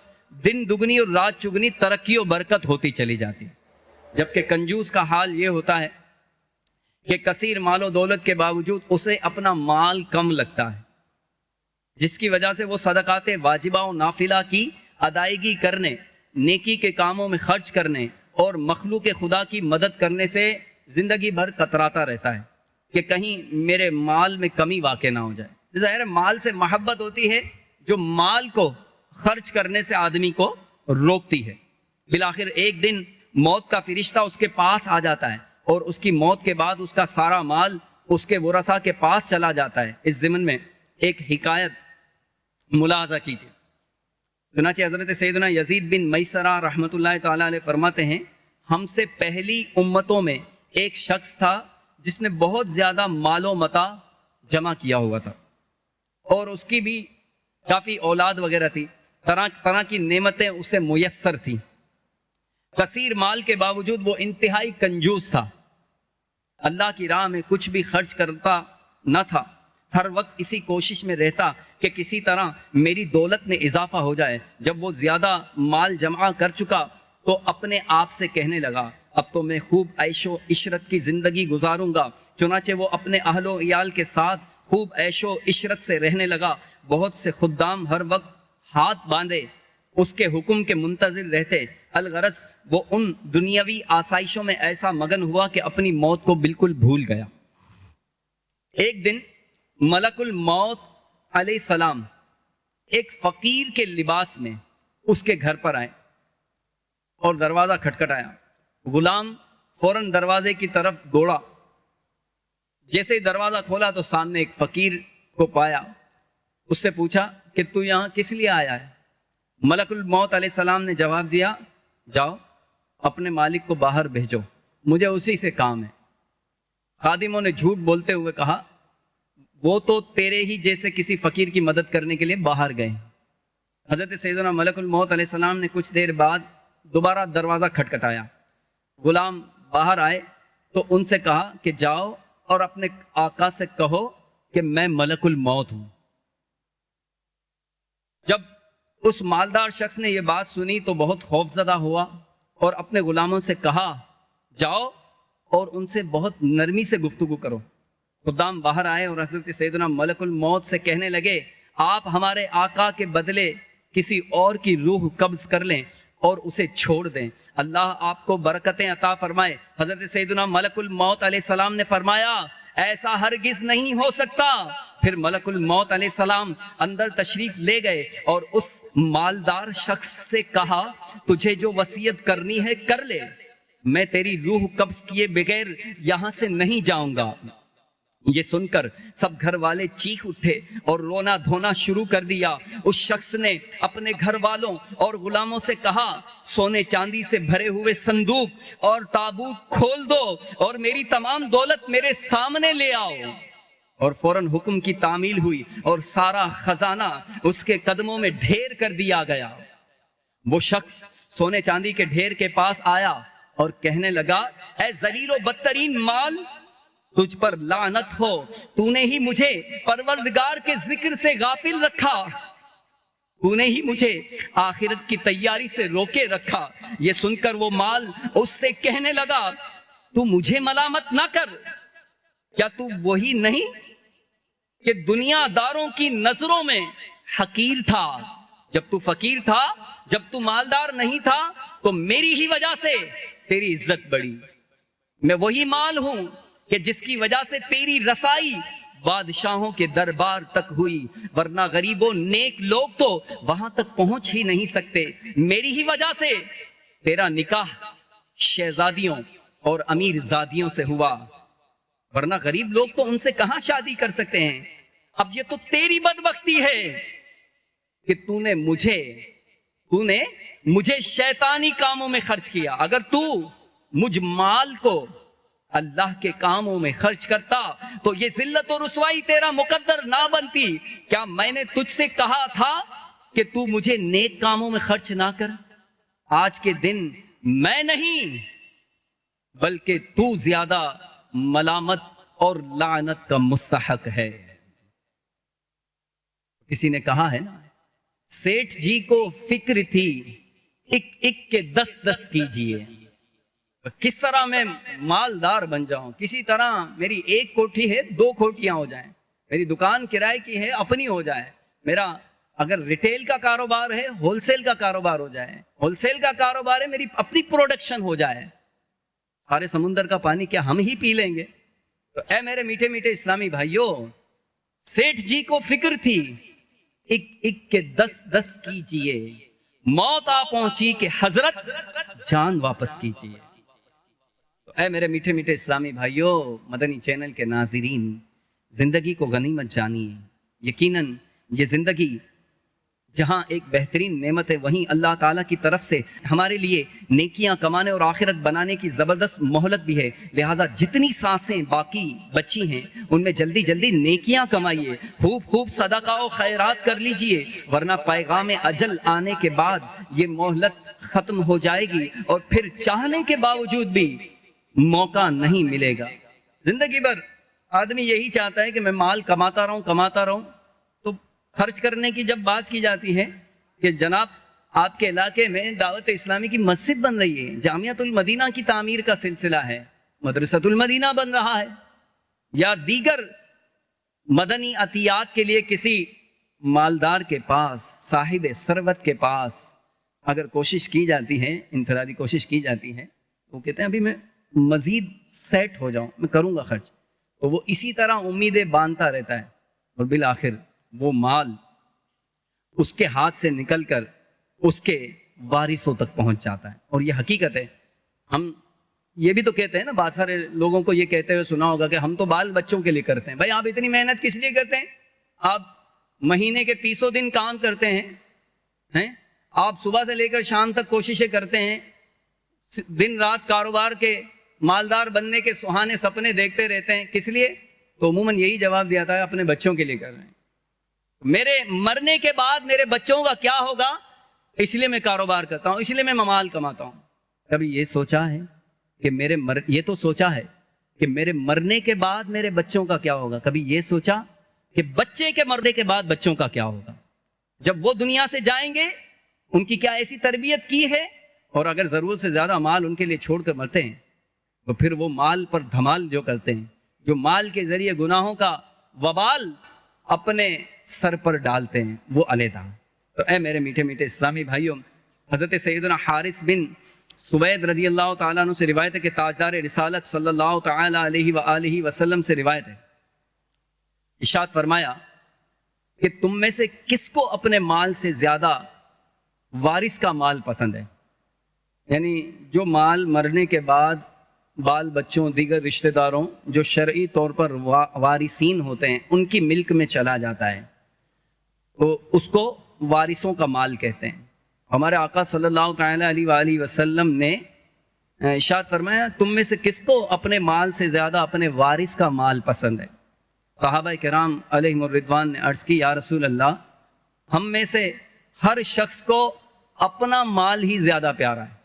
دن دگنی اور رات چگنی ترقی و برکت ہوتی چلی جاتی، جبکہ کنجوس کا حال یہ ہوتا ہے کہ کثیر مال و دولت کے باوجود اسے اپنا مال کم لگتا ہے، جس کی وجہ سے وہ صدقات واجبہ و نافلہ کی ادائیگی کرنے، نیکی کے کاموں میں خرچ کرنے اور مخلوق خدا کی مدد کرنے سے زندگی بھر کتراتا رہتا ہے کہ کہیں میرے مال میں کمی واقع نہ ہو جائے۔ ظاہر ہے مال سے محبت ہوتی ہے جو مال کو خرچ کرنے سے آدمی کو روکتی ہے۔ بالآخر ایک دن موت کا فرشتہ اس کے پاس آ جاتا ہے اور اس کی موت کے بعد اس کا سارا مال اس کے ورثاء کے پاس چلا جاتا ہے۔ اس ضمن میں ایک حکایت ملاحظہ کیجیے۔ چنانچہ حضرت سیدنا یزید بن میسرہ رحمۃ اللہ تعالیٰ علیہ فرماتے ہیں، ہم سے پہلی امتوں میں ایک شخص تھا جس نے بہت زیادہ مال و متاع جمع کیا ہوا تھا اور اس کی بھی کافی اولاد وغیرہ تھی، طرح طرح کی نعمتیں اسے میسر تھیں۔ کثیر مال کے باوجود وہ انتہائی کنجوس تھا، اللہ کی راہ میں کچھ بھی خرچ کرتا نہ تھا، ہر وقت اسی کوشش میں رہتا کہ کسی طرح میری دولت میں اضافہ ہو جائے۔ جب وہ زیادہ مال جمع کر چکا تو اپنے آپ سے کہنے لگا، اب تو میں خوب عیش و عشرت کی زندگی گزاروں گا۔ چنانچہ وہ اپنے اہل و عیال کے ساتھ خوب عیش و عشرت سے رہنے لگا۔ بہت سے خدام ہر وقت ہاتھ باندھے اس کے حکم کے منتظر رہتے، الغرض وہ ان دنیاوی آسائشوں میں ایسا مگن ہوا کہ اپنی موت کو بالکل بھول گیا۔ ایک دن ملک الموت علیہ السلام ایک فقیر کے لباس میں اس کے گھر پر آئے اور دروازہ کھٹکھٹایا۔ غلام فوراً دروازے کی طرف دوڑا، جیسے ہی دروازہ کھولا تو سامنے ایک فقیر کو پایا۔ اس سے پوچھا کہ تو یہاں کس لیے آیا ہے؟ ملک الموت علیہ السلام نے جواب دیا، جاؤ اپنے مالک کو باہر بھیجو، مجھے اسی سے کام ہے۔ خادموں نے جھوٹ بولتے ہوئے کہا، وہ تو تیرے ہی جیسے کسی فقیر کی مدد کرنے کے لیے باہر گئے۔ حضرت سیدنا ملک الموت علیہ السلام نے کچھ دیر بعد دوبارہ دروازہ کھٹکھٹایا۔ غلام باہر آئے تو ان سے کہا کہ جاؤ اور اپنے آقا سے کہو کہ میں ملک الموت ہوں۔ جب اس مالدار شخص نے یہ بات سنی تو بہت خوفزدہ ہوا اور اپنے غلاموں سے کہا، جاؤ اور ان سے بہت نرمی سے گفتگو کرو۔ خدام باہر آئے اور حضرت سیدنا ملک الموت سے کہنے لگے، آپ ہمارے آقا کے بدلے کسی اور کی روح قبض کر لیں اور اسے چھوڑ دیں، اللہ آپ کو برکتیں عطا فرمائے۔ حضرت سیدنا ملک الموت علیہ السلام نے فرمایا، ایسا ہرگز نہیں ہو سکتا۔ پھر ملک الموت علیہ السلام اندر تشریف لے گئے اور اس مالدار شخص سے کہا، تجھے جو وصیت کرنی ہے کر لے، میں تیری روح قبض کیے بغیر یہاں سے نہیں جاؤں گا۔ یہ سن کر سب گھر والے چیخ اٹھے اور رونا دھونا شروع کر دیا۔ اس شخص نے اپنے گھر والوں اور غلاموں سے کہا، سونے چاندی سے بھرے ہوئے صندوق اور تابوت کھول دو اور میری تمام دولت میرے سامنے لے آؤ۔ اور فوراً حکم کی تعمیل ہوئی اور سارا خزانہ اس کے قدموں میں ڈھیر کر دیا گیا۔ وہ شخص سونے چاندی کے ڈھیر کے پاس آیا اور کہنے لگا، اے ذلیل و بدترین مال، تجھ پر لعنت ہو، تو نے ہی مجھے پروردگار کے ذکر سے غافل رکھا، تو نے ہی مجھے آخرت کی تیاری سے روکے رکھا۔ یہ سن کر وہ مال اس سے کہنے لگا، تو مجھے ملامت نہ کر، کیا تو وہی نہیں کہ دنیا داروں کی نظروں میں حقیر تھا. جب تو فقیر تھا، جب تو مالدار نہیں تھا، تو میری ہی وجہ سے تیری عزت بڑھی. میں وہی مال ہوں کہ جس کی وجہ سے تیری رسائی بادشاہوں کے دربار تک ہوئی، ورنہ غریب و نیک لوگ تو وہاں تک پہنچ ہی نہیں سکتے. میری ہی وجہ سے تیرا نکاح شہزادیوں اور امیر زادیوں سے ہوا، ورنہ غریب لوگ تو ان سے کہاں شادی کر سکتے ہیں. اب یہ تو تیری بدبختی ہے کہ تو نے مجھے شیطانی کاموں میں خرچ کیا. اگر تو مجھ مال کو اللہ کے کاموں میں خرچ کرتا تو یہ ذلت اور رسوائی تیرا مقدر نہ بنتی. کیا میں نے تجھ سے کہا تھا کہ تو مجھے نیک کاموں میں خرچ نہ کر؟ آج کے دن میں نہیں بلکہ تو زیادہ ملامت اور لعنت کا مستحق ہے. کسی نے کہا ہے نا، سیٹھ جی کو فکر تھی ایک ایک کے 10 کیجئے. کس طرح میں مالدار بن جاؤں، کسی طرح میری ایک کوٹھی ہے 2 کوٹھیاں ہو جائیں، میری دکان کرائے کی ہے اپنی ہو جائے، میرا اگر ریٹیل کا کاروبار ہے ہول سیل کا کاروبار ہو جائے، ہول سیل کا کاروبار ہے میری اپنی پروڈکشن ہو جائے. سارے سمندر کا پانی کیا ہم ہی پی لیں گے؟ تو اے میرے میٹھے میٹھے اسلامی بھائیوں، سیٹھ جی کو فکر تھی ایک ایک کے 10 کیجئے. موت آ پہنچی کہ حضرت جان واپس کیجئے. تو اے میرے میٹھے میٹھے اسلامی بھائیوں، مدنی چینل کے ناظرین، زندگی کو غنیمت جانیے. یقیناً یہ زندگی جہاں ایک بہترین نعمت ہے، وہیں اللہ تعالیٰ کی طرف سے ہمارے لیے نیکیاں کمانے اور آخرت بنانے کی زبردست مہلت بھی ہے. لہٰذا جتنی سانسیں باقی بچی ہیں ان میں جلدی جلدی نیکیاں کمائیے، خوب صدقہ و خیرات کر لیجئے، ورنہ پیغام اجل آنے کے بعد یہ مہلت ختم ہو جائے گی اور پھر چاہنے کے باوجود بھی موقع نہیں ملے گا. زندگی بھر آدمی یہی چاہتا ہے کہ میں مال کماتا رہوں. تو خرچ کرنے کی جب بات کی جاتی ہے کہ جناب آپ کے علاقے میں دعوت اسلامی کی مسجد بن رہی ہے، جامعۃ المدینہ کی تعمیر کا سلسلہ ہے، مدرسۃ المدینہ بن رہا ہے، یا دیگر مدنی عطیات کے لیے کسی مالدار کے پاس، صاحب ثروت کے پاس اگر کوشش کی جاتی ہے، انفرادی کوشش کی جاتی ہے، وہ کہتے ہیں ابھی میں مزید سیٹ ہو جاؤں، میں کروں گا خرچ. تو وہ اسی طرح امیدیں باندھتا رہتا ہے اور بالآخر وہ مال اس کے ہاتھ سے نکل کر اس کے وارثوں تک پہنچ جاتا ہے. اور یہ حقیقت ہے. ہم یہ بھی تو کہتے ہیں نا، بہت سارے لوگوں کو یہ کہتے ہوئے سنا ہوگا کہ ہم تو بال بچوں کے لیے کرتے ہیں. بھائی آپ اتنی محنت کس لیے کرتے ہیں؟ آپ مہینے کے 30 دن کام کرتے ہیں، آپ صبح سے لے کر شام تک کوششیں کرتے ہیں، دن رات کاروبار کے مالدار بننے کے سہانے سپنے دیکھتے رہتے ہیں. کس لیے؟ تو عموماً یہی جواب دیا ہے اپنے بچوں کے لیے کر رہے ہیں. میرے مرنے کے بعد میرے بچوں کا کیا ہوگا، اس لیے میں کاروبار کرتا ہوں، اس لیے میں مال کماتا ہوں. کبھی یہ سوچا ہے کہ یہ تو سوچا ہے کہ میرے مرنے کے بعد میرے بچوں کا کیا ہوگا؟ کبھی یہ سوچا کہ بچے کے مرنے کے بعد بچوں کا کیا ہوگا؟ جب وہ دنیا سے جائیں گے ان کی کیا ایسی تربیت کی ہے؟ اور اگر ضرورت سے زیادہ مال ان کے لیے چھوڑ کر مرتے ہیں تو پھر وہ مال پر دھمال جو کرتے ہیں، جو مال کے ذریعے گناہوں کا وبال اپنے سر پر ڈالتے ہیں، وہ علیحدہ. تو اے میرے میٹھے میٹھے اسلامی بھائیوں، حضرت سیدنا حارث بن سوید رضی اللہ تعالیٰ عنہ سے روایت ہے کہ تاجدار رسالت صلی اللہ تعالیٰ علیہ وآلہ وسلم سے روایت ہے، ارشاد فرمایا کہ تم میں سے کس کو اپنے مال سے زیادہ وارث کا مال پسند ہے؟ یعنی جو مال مرنے کے بعد بال بچوں، دیگر رشتہ داروں جو شرعی طور پر وارثین ہوتے ہیں ان کی ملک میں چلا جاتا ہے، تو اس کو وارثوں کا مال کہتے ہیں. ہمارے آقا صلی اللہ تعالیٰ علیہ وآلہ وسلم نے ارشاد فرمایا تم میں سے کس کو اپنے مال سے زیادہ اپنے وارث کا مال پسند ہے؟ صحابہ کرام علیہم الرضوان نے عرض کی یا رسول اللہ، ہم میں سے ہر شخص کو اپنا مال ہی زیادہ پیارا ہے.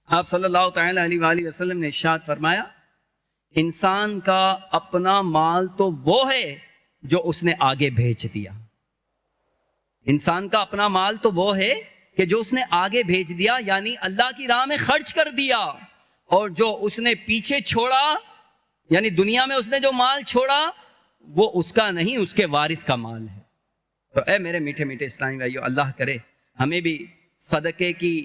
آپ صلی اللہ تعالیٰ علیہ وآلہ وسلم نے ارشاد فرمایا انسان کا اپنا مال تو وہ ہے جو اس نے آگے بھیج دیا. انسان کا اپنا مال تو وہ ہے کہ جو اس نے آگے بھیج دیا، یعنی اللہ کی راہ میں خرچ کر دیا. اور جو اس نے پیچھے چھوڑا، یعنی دنیا میں اس نے جو مال چھوڑا وہ اس کا نہیں، اس کے وارث کا مال ہے۔ تو اے میرے میٹھے میٹھے اسلامی بھائیو، اللہ کرے ہمیں بھی صدقے کی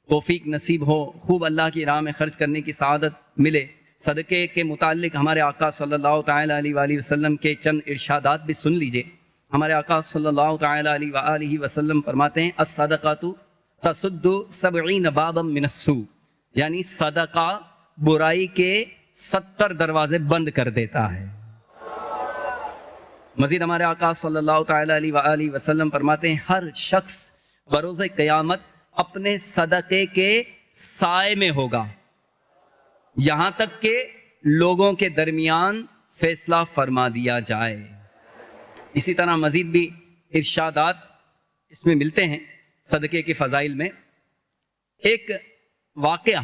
توفیق نصیب ہو، خوب اللہ کی راہ میں خرچ کرنے کی سعادت ملے۔ صدقے کے متعلق ہمارے آقا صلی اللہ تعالیٰ علیہ وآلہ وسلم کے چند ارشادات بھی سن لیجئے۔ ہمارے آقا صلی اللہ تعالیٰ علیہ وآلہ وسلم فرماتے ہیں الصدقۃ تسد 70 بابا من السوء، یعنی صدقہ برائی کے 70 دروازے بند کر دیتا ہے۔ مزید ہمارے آقا صلی اللہ تعالیٰ علیہ وآلہ وسلم فرماتے ہیں ہر شخص بروز قیامت اپنے صدقے کے سائے میں ہوگا، یہاں تک کہ لوگوں کے درمیان فیصلہ فرما دیا جائے۔ اسی طرح مزید بھی ارشادات اس میں ملتے ہیں صدقے کے فضائل میں۔ ایک واقعہ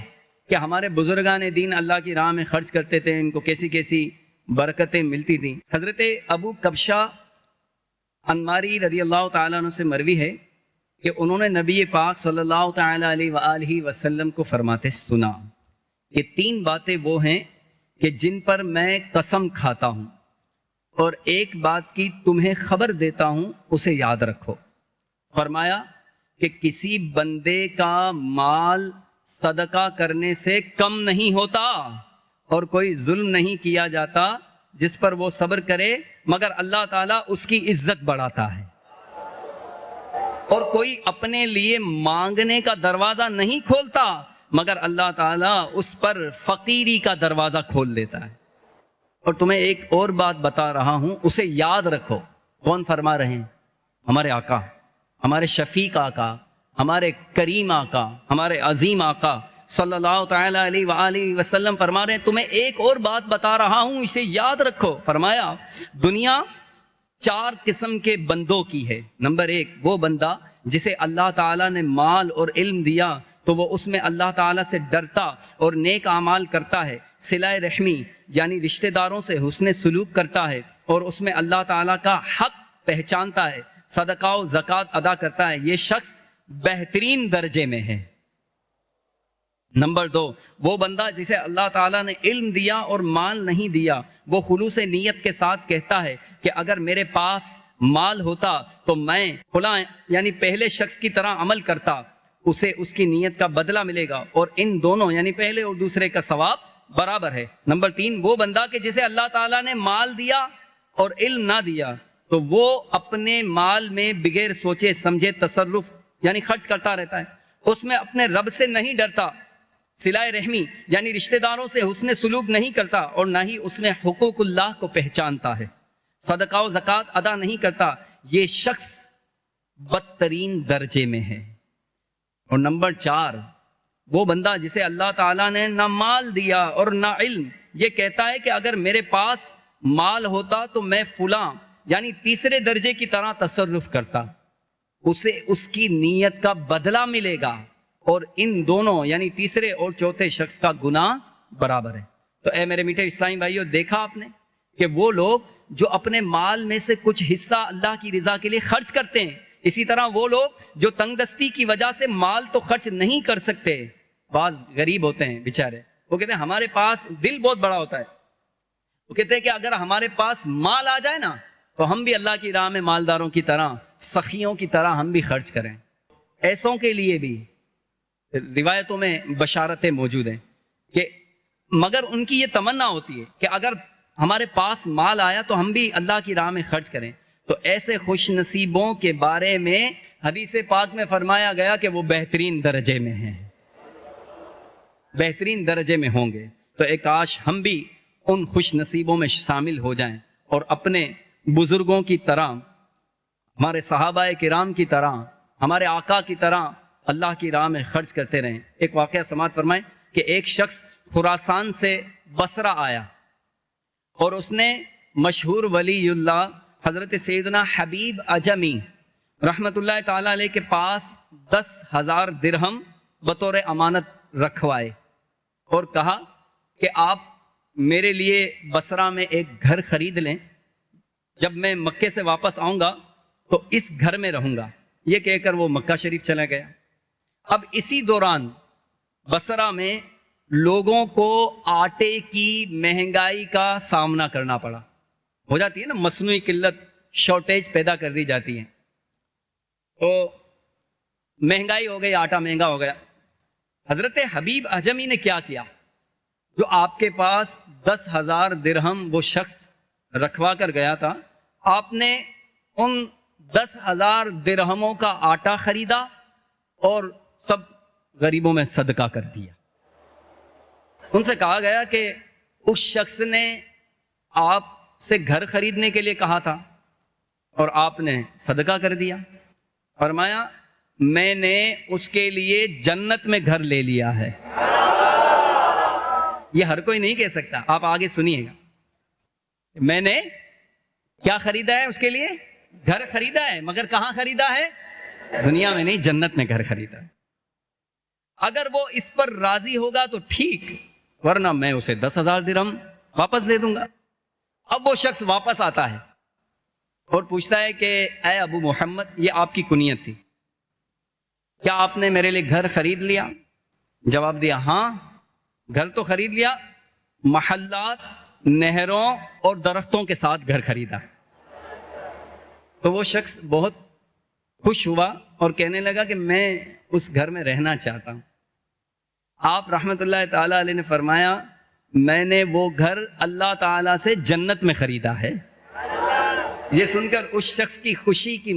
کہ ہمارے بزرگان دین اللہ کی راہ میں خرچ کرتے تھے، ان کو کیسی کیسی برکتیں ملتی تھیں۔ حضرت ابو کبشہ انماری رضی اللہ تعالیٰ عنہ سے مروی ہے کہ انہوں نے نبی پاک صلی اللہ تعالیٰ علیہ وآلہ وسلم کو فرماتے سنا کہ 3 باتیں وہ ہیں کہ جن پر میں قسم کھاتا ہوں اور ایک بات کی تمہیں خبر دیتا ہوں، اسے یاد رکھو۔ فرمایا کہ کسی بندے کا مال صدقہ کرنے سے کم نہیں ہوتا اور کوئی ظلم نہیں کیا جاتا جس پر وہ صبر کرے، مگر اللہ تعالیٰ اس کی عزت بڑھاتا ہے۔ اور کوئی اپنے لیے مانگنے کا دروازہ نہیں کھولتا مگر اللہ تعالیٰ اس پر فقیری کا دروازہ کھول دیتا ہے۔ اور تمہیں ایک اور بات بتا رہا ہوں، اسے یاد رکھو۔ کون فرما رہے ہیں؟ ہمارے آقا، ہمارے شفیق آقا، ہمارے کریم آقا، ہمارے عظیم آقا صلی اللہ تعالیٰ علیہ وآلہ وسلم فرما رہے ہیں تمہیں ایک اور بات بتا رہا ہوں، اسے یاد رکھو۔ فرمایا دنیا 4 قسم کے بندوں کی ہے۔ نمبر 1 وہ بندہ جسے اللہ تعالیٰ نے مال اور علم دیا تو وہ اس میں اللہ تعالیٰ سے ڈرتا اور نیک اعمال کرتا ہے، صلہ رحمی یعنی رشتہ داروں سے حسن سلوک کرتا ہے اور اس میں اللہ تعالیٰ کا حق پہچانتا ہے، صدقہ و زکوٰۃ ادا کرتا ہے، یہ شخص بہترین درجے میں ہے۔ نمبر 2 وہ بندہ جسے اللہ تعالیٰ نے علم دیا اور مال نہیں دیا، وہ خلوص نیت کے ساتھ کہتا ہے کہ اگر میرے پاس مال ہوتا تو میں فلاں یعنی پہلے شخص کی طرح عمل کرتا، اسے اس کی نیت کا بدلہ ملے گا اور ان دونوں یعنی پہلے اور دوسرے کا ثواب برابر ہے۔ نمبر 3 وہ بندہ کہ جسے اللہ تعالیٰ نے مال دیا اور علم نہ دیا تو وہ اپنے مال میں بغیر سوچے سمجھے تصرف یعنی خرچ کرتا رہتا ہے، اس میں اپنے رب سے نہیں ڈرتا، صلہ رحمی یعنی رشتہ داروں سے حسن سلوک نہیں کرتا اور نہ ہی اس میں حقوق اللہ کو پہچانتا ہے، صدقہ و زکوٰۃ ادا نہیں کرتا، یہ شخص بدترین درجے میں ہے۔ اور نمبر 4 وہ بندہ جسے اللہ تعالیٰ نے نہ مال دیا اور نہ علم، یہ کہتا ہے کہ اگر میرے پاس مال ہوتا تو میں فلاں یعنی تیسرے درجے کی طرح تصرف کرتا، اسے اس کی نیت کا بدلہ ملے گا اور ان دونوں یعنی تیسرے اور چوتھے شخص کا گناہ برابر ہے۔ تو اے میرے میٹھے اسلامی بھائیو، دیکھا آپ نے کہ وہ لوگ جو اپنے مال میں سے کچھ حصہ اللہ کی رضا کے لیے خرچ کرتے ہیں، اسی طرح وہ لوگ جو تنگ دستی کی وجہ سے مال تو خرچ نہیں کر سکتے، بعض غریب ہوتے ہیں بیچارے، وہ کہتے ہیں ہمارے پاس دل بہت بڑا ہوتا ہے، وہ کہتے ہیں کہ اگر ہمارے پاس مال آ جائے نا تو ہم بھی اللہ کی راہ میں مالداروں کی طرح، سخیوں کی طرح ہم بھی خرچ کریں۔ ایسوں کے لیے بھی روایتوں میں بشارتیں موجود ہیں کہ مگر ان کی یہ تمنا ہوتی ہے کہ اگر ہمارے پاس مال آیا تو ہم بھی اللہ کی راہ میں خرچ کریں۔ تو ایسے خوش نصیبوں کے بارے میں حدیث پاک میں فرمایا گیا کہ وہ بہترین درجے میں ہیں، بہترین درجے میں ہوں گے۔ تو ایک کاش ہم بھی ان خوش نصیبوں میں شامل ہو جائیں اور اپنے بزرگوں کی طرح، ہمارے صحابہ کرام کی طرح، ہمارے آقا کی طرح اللہ کی راہ میں خرچ کرتے رہیں۔ ایک واقعہ سماعت فرمائیں کہ ایک شخص خراسان سے بصرہ آیا اور اس نے مشہور ولی اللہ حضرت سیدنا حبیب عجمی رحمت اللہ تعالیٰ علیہ کے پاس 10,000 درہم بطور امانت رکھوائے اور کہا کہ آپ میرے لیے بصرہ میں ایک گھر خرید لیں، جب میں مکے سے واپس آؤں گا تو اس گھر میں رہوں گا۔ یہ کہہ کر وہ مکہ شریف چلا گیا۔ اب اسی دوران بصرہ میں لوگوں کو آٹے کی مہنگائی کا سامنا کرنا پڑا، ہو جاتی ہے نا مصنوعی قلت، شارٹیج پیدا کر دی جاتی ہے، تو مہنگائی ہو گئی، آٹا مہنگا ہو گیا. حضرت حبیب عجمی نے کیا کیا؟ جو آپ کے پاس 10,000 درہم وہ شخص رکھوا کر گیا تھا، آپ نے ان 10,000 درہموں کا آٹا خریدا اور سب غریبوں میں صدقہ کر دیا. ان سے کہا گیا کہ اس شخص نے آپ سے گھر خریدنے کے لیے کہا تھا اور آپ نے صدقہ کر دیا. فرمایا میں نے اس کے لیے جنت میں گھر لے لیا ہے. یہ ہر کوئی نہیں کہہ سکتا، آپ آگے سنیے گا. میں نے کیا خریدا ہے؟ اس کے لیے گھر خریدا ہے، مگر کہاں خریدا ہے؟ دنیا میں نہیں، جنت میں گھر خریدا ہے. اگر وہ اس پر راضی ہوگا تو ٹھیک، ورنہ میں اسے 10,000 درہم واپس دے دوں گا. اب وہ شخص واپس آتا ہے اور پوچھتا ہے کہ اے ابو محمد، یہ آپ کی کنیت تھی، کیا آپ نے میرے لیے گھر خرید لیا؟ جواب دیا ہاں، گھر تو خرید لیا، محلات، نہروں اور درختوں کے ساتھ گھر خریدا. تو وہ شخص بہت خوش ہوا اور کہنے لگا کہ میں اس گھر میں رہنا چاہتا ہوں. آپ رحمت اللہ تعالیٰ علیہ نے فرمایا میں نے وہ گھر اللہ تعالیٰ سے جنت میں خریدا ہے. یہ سن کر اس شخص کی خوشی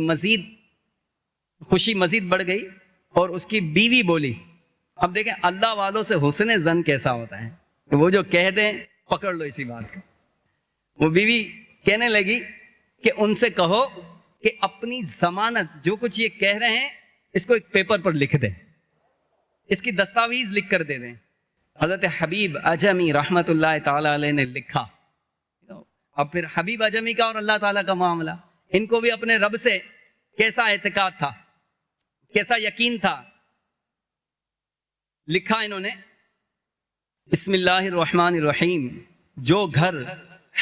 مزید بڑھ گئی اور اس کی بیوی بولی. اب دیکھیں اللہ والوں سے حسن ظن کیسا ہوتا ہے، وہ جو کہہ دیں پکڑ لو اسی بات کو. وہ بیوی کہنے لگی کہ ان سے کہو کہ اپنی ضمانت، جو کچھ یہ کہہ رہے ہیں اس کو ایک پیپر پر لکھ دیں، اس کی دستاویز لکھ کر دے دیں. حضرت حبیب عجمی رحمت اللہ تعالی علیہ نے لکھا. اب پھر حبیب عجمی کا اور اللہ تعالیٰ کا معاملہ، ان کو بھی اپنے رب سے کیسا اعتقاد تھا، کیسا یقین تھا. لکھا انہوں نے بسم اللہ الرحمن الرحیم، جو گھر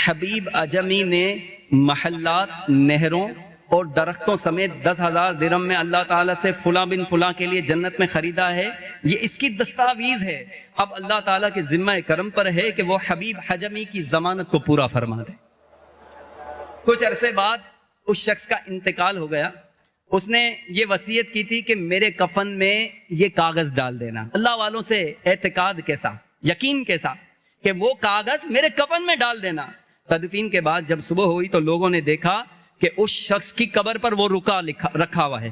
حبیب عجمی نے محلات، نہروں اور درختوں سمیت 10,000 درہم میں اللہ تعالیٰ سے فلاں بن فلاں کے لیے جنت میں خریدا ہے، یہ اس کی دستاویز ہے. اب اللہ تعالیٰ کے ذمہ کرم پر ہے کہ وہ حبیب عجمی کی ضمانت کو پورا فرما دے. کچھ عرصے بعد اس شخص کا انتقال ہو گیا. اس نے یہ وصیت کی تھی کہ میرے کفن میں یہ کاغذ ڈال دینا. اللہ والوں سے اعتقاد کیسا، یقین کیسا کہ وہ کاغذ میرے کفن میں ڈال دینا. تدفین کے بعد جب صبح ہوئی تو لوگوں نے دیکھا کہ اس شخص کی قبر پر وہ رکھا ہوا ہے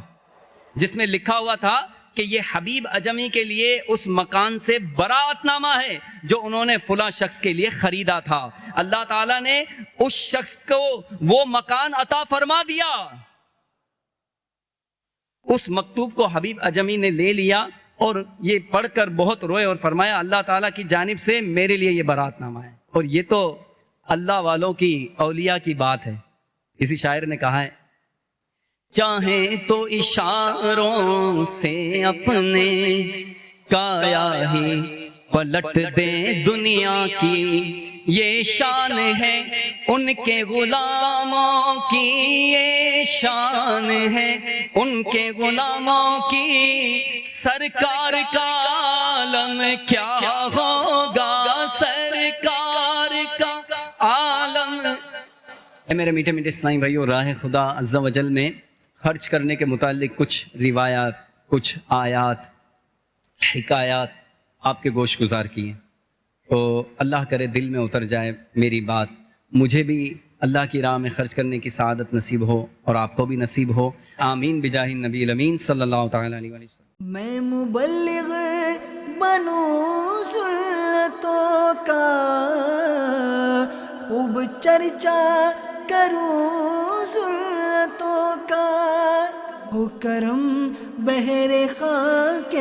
جس میں لکھا ہوا تھا کہ یہ حبیب عجمی کے لیے اس مکان سے برات نامہ ہے جو انہوں نے فلاں شخص کے لیے خریدا تھا. اللہ تعالیٰ نے اس شخص کو وہ مکان عطا فرما دیا. اس مکتوب کو حبیب عجمی نے لے لیا اور یہ پڑھ کر بہت روئے اور فرمایا اللہ تعالیٰ کی جانب سے میرے لیے یہ برات نامہ ہے. اور یہ تو اللہ والوں کی، اولیاء کی بات ہے. کسی شاعر نے کہا ہے چاہیں تو اشاروں سے اپنے کایا ہی پلٹ دیں دنیا کی، یہ شان ہے ان کے غلاموں کی، یہ شان ہے ان کے غلاموں کی، سرکار کا عالم کیا ہوگا، سرکار کا عالم. اے میرے میٹھے میٹھے اسلامی بھائیو، راہ خدا عز و جل میں خرچ کرنے کے متعلق کچھ روایات، کچھ آیات، حکایات آپ کے گوش گزار کیے، تو اللہ کرے دل میں اتر جائے میری بات، مجھے بھی اللہ کی راہ میں خرچ کرنے کی سعادت نصیب ہو اور آپ کو بھی نصیب ہو. آمین بجاہ النبی الامین صلی اللہ تعالیٰ علیہ وسلم. میں مبلغ بنوں سنتوں کا خوب چرچا کروں سنتوں کا، ہو کرم بہر خاک